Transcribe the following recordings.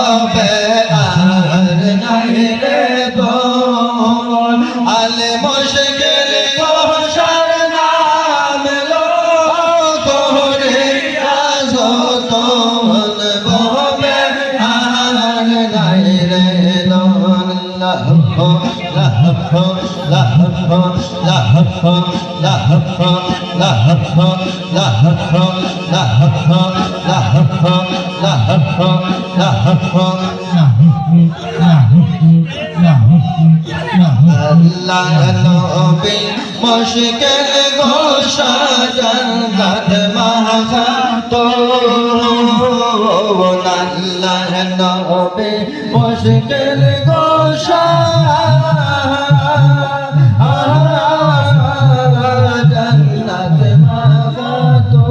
ভবে আর নাই রে দোন আলে মুশকিল কোশার নাম লো করে আজতন ভবে আর নাই রে দোন লাহ লাহ লাহ লাহ লাহ লাহ আল্লাহ নবী মুশকিল গোশা জন্নত মাহাতো আল্লাহ নবী মুশকিল গোশা জন্নত মাহাতো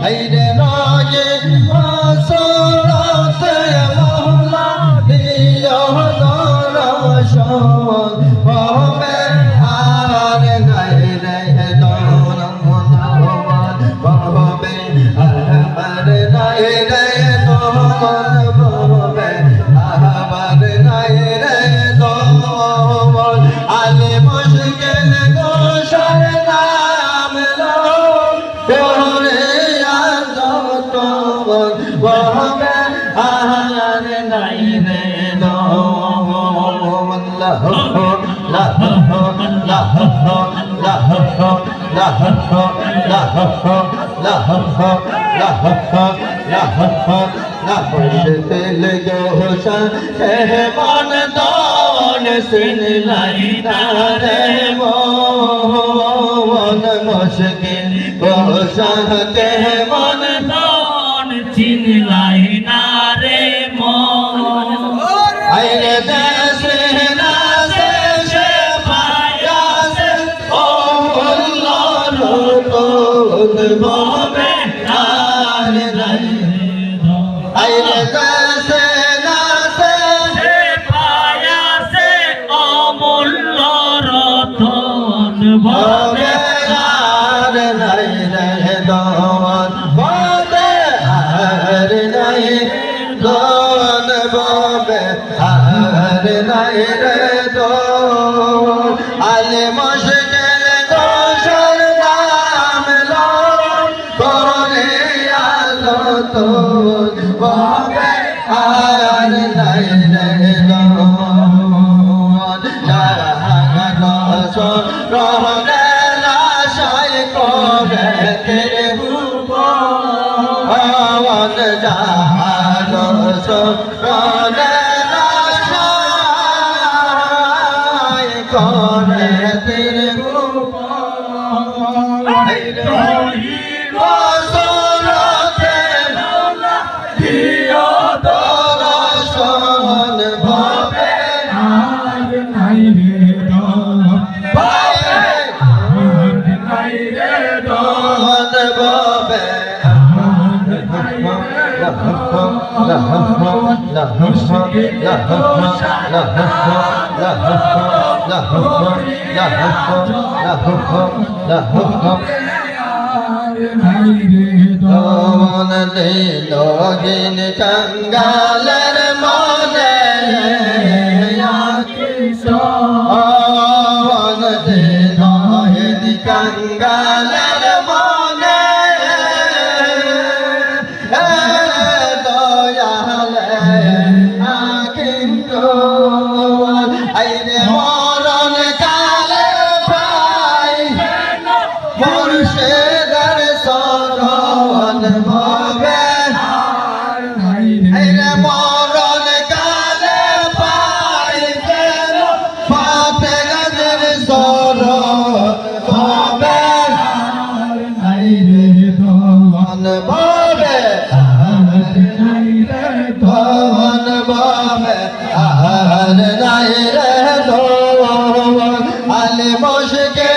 আইরে রাগে আসরত মওলা দিও দরশন হবে আর নাই রে দরন হবে আর নাই রে দরন হবে আর নাই রে দরন আলে মুশকিল গোশার নাম লো করে আজত হবে আর নাই রে দরন লাহ লাহ লাহ লাহ লাহ লাহ লাহ মুশকিল গোশা মন দন সিন লাই রে মন মুশকিল গোশা মন দন সিন লাই রে মন আইরে দেশে নাসে সে পায়াসে ও আল্লাহর কোন ভবে আর নাই আইরে দেশে নাসে সে পায়াসে অমূল্য রতন ভবে আর নাই রে দন ভবে আর নাই দন ভবে আর নাই রে দন আলে মুশকিল গোশার নাম লো করে আজত ভবে আর নাই রে দন রহনে লাশাই করে তেরে ভুবন জাহানো রহনে লাশাই করে তেরে ভুবন বসরতে দিও দর্শন ভবে আর নাই রে দন নাই রে দন ভবে নাই রে দন দন দিল দিন কঙ্গালের মনে দন দিল দিন কঙ্গালের মনে কিন্তু আইরে মরণ কালে পাই মুর্শিদের শরণ ভবে আইরে মরণ কালে পাই ফাতে গজের শরণ ভবে আইরে দন ভবে ধন ভবে আর নাই রে দোন আলে মুশকিল